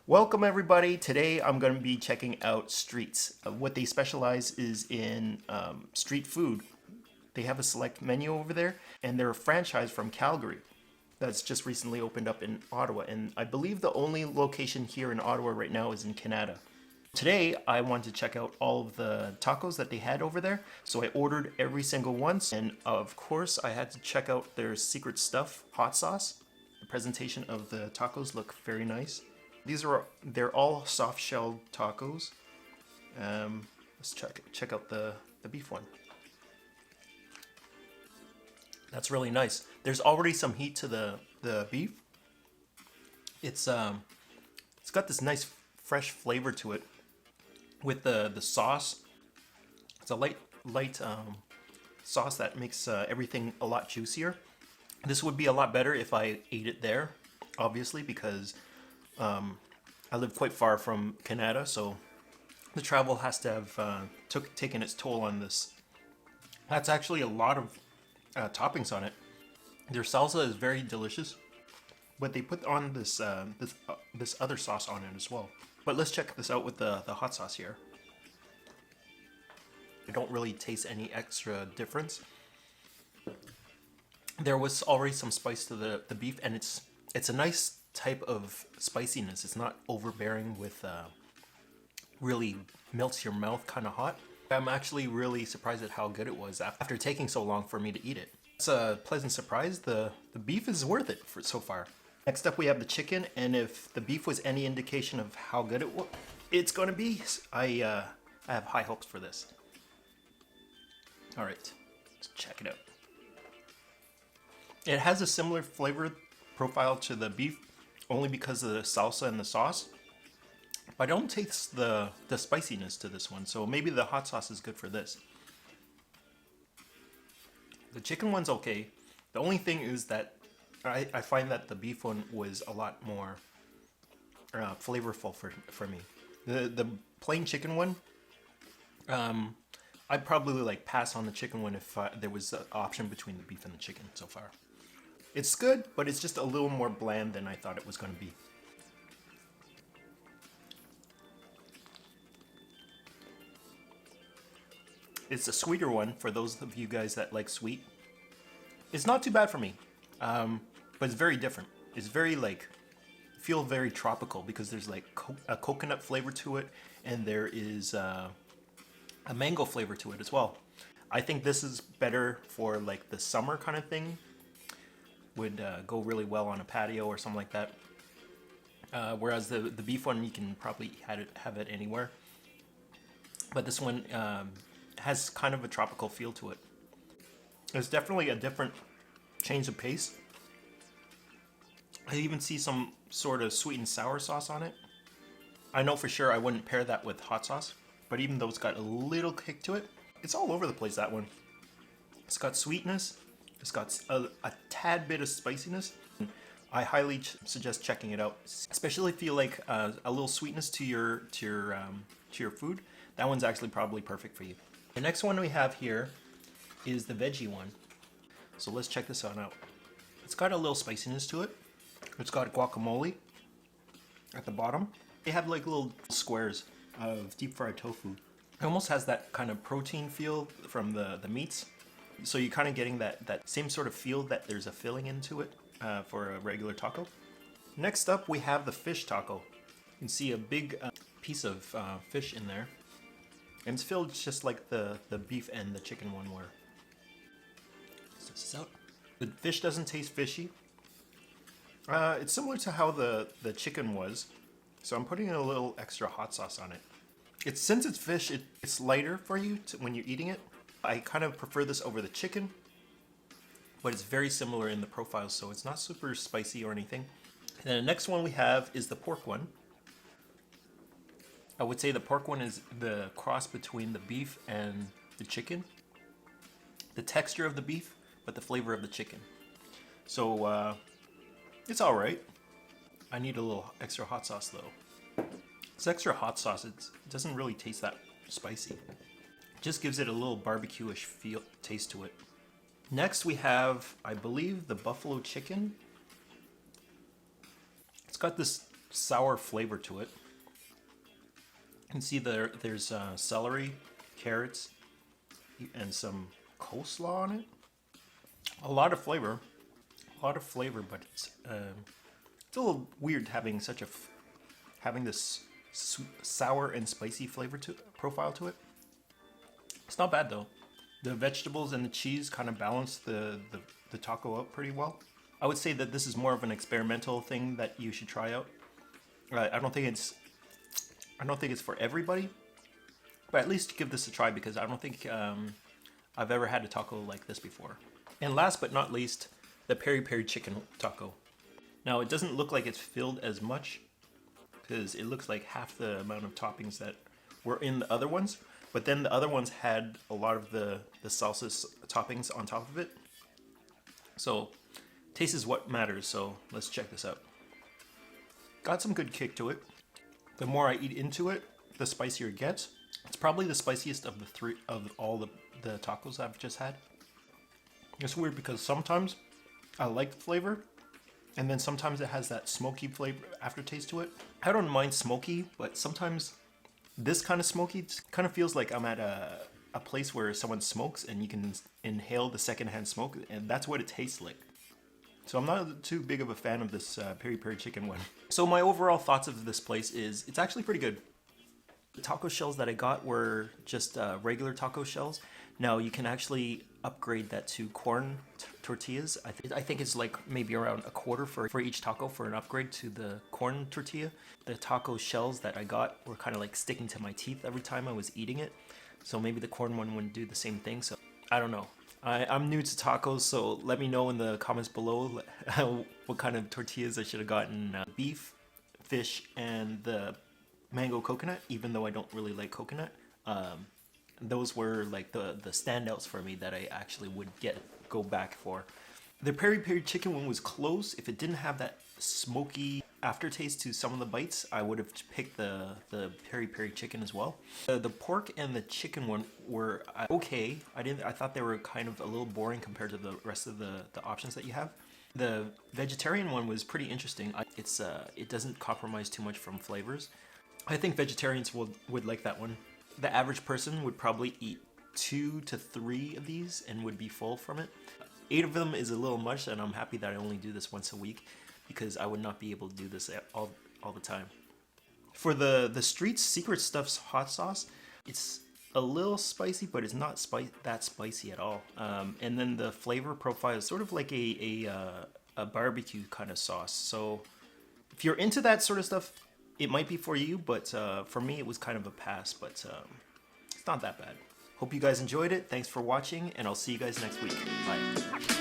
Welcome everybody. Today I'm going to be checking out StrEATS. What they specialize is in street food. They have a select menu over there, and they're a franchise from Calgary that's just recently opened up in Ottawa. And I believe the only location here in Ottawa right now is in Canada. Today I wanted to check out all of the tacos that they had over there, so I ordered every single one. And of course I had to check out their secret stuff hot sauce. The presentation of the tacos look very nice. They're all soft shelled tacos. Let's check out the beef one. That's really nice. There's already some heat to the beef. It's got this nice fresh flavor to it with the sauce. It's a light sauce that makes everything a lot juicier. This would be a lot better if I ate it there, obviously, because I live quite far from Canada, so the travel has to have taken its toll on this. That's actually a lot of toppings on it. Their salsa is very delicious, but they put on this this other sauce on it as well. But let's check this out with the hot sauce here. I don't really taste any extra difference. There was already some spice to the beef, and it's a nice type of spiciness. It's not overbearing with really melts your mouth kind of hot. I'm actually really surprised at how good it was after taking so long for me to eat it. It's a pleasant surprise. The beef is worth it for so far. Next up we have the chicken, and if the beef was any indication of how good it's going to be, I have high hopes for this. All right, let's check it out. It has a similar flavor profile to the beef, only because of the salsa and the sauce. But I don't taste the spiciness to this one, so maybe the hot sauce is good for this. The chicken one's okay. The only thing is that I find that the beef one was a lot more flavorful for me. The plain chicken one, I'd probably like pass on the chicken one if there was an option between the beef and the chicken so far. It's good, but it's just a little more bland than I thought it was going to be. It's a sweeter one for those of you guys that like sweet. It's not too bad for me, but it's very different. It's very feel very tropical because there's like a coconut flavor to it, and there is a mango flavor to it as well. I think this is better for like the summer kind of thing. Would go really well on a patio or something like that. Whereas the beef one, you can probably have it anywhere. But this one has kind of a tropical feel to it. It's definitely a different change of pace. I even see some sort of sweet and sour sauce on it. I know for sure I wouldn't pair that with hot sauce, but even though it's got a little kick to it, it's all over the place, that one. It's got sweetness. It's got a tad bit of spiciness. I highly suggest checking it out, especially if you like a little sweetness to your food. That one's actually probably perfect for you. The next one we have here is the veggie one. So let's check this one out. It's got a little spiciness to it. It's got guacamole at the bottom. They have like little squares of deep fried tofu. It almost has that kind of protein feel from the meats. So you're kind of getting that same sort of feel that there's a filling into it for a regular taco. Next up, we have the fish taco. You can see a big piece of fish in there. And it's filled just like the beef and the chicken one were. So the fish doesn't taste fishy. It's similar to how the chicken was. So I'm putting a little extra hot sauce on it. Since it's fish, it's lighter for you when you're eating it. I kind of prefer this over the chicken, but it's very similar in the profile, so it's not super spicy or anything. And then the next one we have is the pork one. I would say the pork one is the cross between the beef and the chicken. The texture of the beef, but the flavor of the chicken. So it's all right. I need a little extra hot sauce though. This extra hot sauce, it doesn't really taste that spicy. Just gives it a little barbecue-ish taste to it. Next we have, I believe, the buffalo chicken. It's got this sour flavor to it. You can see there's celery, carrots, and some coleslaw on it. A lot of flavor, but it's a little weird having having this sour and spicy flavor profile to it. It's not bad though. The vegetables and the cheese kind of balance the taco out pretty well. I would say that this is more of an experimental thing that you should try out. I don't think it's for everybody, but at least give this a try because I don't think I've ever had a taco like this before. And last but not least, the peri peri chicken taco. Now it doesn't look like it's filled as much because it looks like half the amount of toppings that were in the other ones, but then the other ones had a lot of the salsa toppings on top of it. So taste is what matters, so let's check this out. Got some good kick to it. The more I eat into it, the spicier it gets. It's probably the spiciest of all the tacos I've just had. It's weird because sometimes I like the flavor, and then sometimes it has that smoky flavor aftertaste to it. I don't mind smoky, but sometimes this kind of smoky kind of feels like I'm at a place where someone smokes and you can inhale the secondhand smoke, and that's what it tastes like. So I'm not too big of a fan of this peri peri chicken one. So my overall thoughts of this place is it's actually pretty good. The taco shells that I got were just regular taco shells. Now you can actually upgrade that to corn tortillas. I think it's like maybe around a quarter for each taco for an upgrade to the corn tortilla. The taco shells that I got were kind of like sticking to my teeth every time I was eating it. So maybe the corn one wouldn't do the same thing. So I don't know. I'm new to tacos, so let me know in the comments below what kind of tortillas I should have gotten. Beef, fish, and the mango coconut, even though I don't really like coconut. Those were like the standouts for me that I actually would go back for. The peri peri chicken one was close. If it didn't have that smoky aftertaste to some of the bites, I would have picked the peri peri chicken as well. The pork and the chicken one were okay. I thought they were kind of a little boring compared to the rest of the options that you have. The vegetarian one was pretty interesting. It doesn't compromise too much from flavors. I think vegetarians would like that one. The average person would probably eat 2 to 3 of these and would be full from it. 8 of them is a little much, and I'm happy that I only do this once a week because I would not be able to do this all the time. For the StrEATS Secret Stuff's hot sauce, it's a little spicy, but it's not that spicy at all. And then the flavor profile is sort of like a barbecue kind of sauce. So if you're into that sort of stuff, it might be for you, but for me it was kind of a pass, but it's not that bad. Hope you guys enjoyed it. Thanks for watching, and I'll see you guys next week. Bye.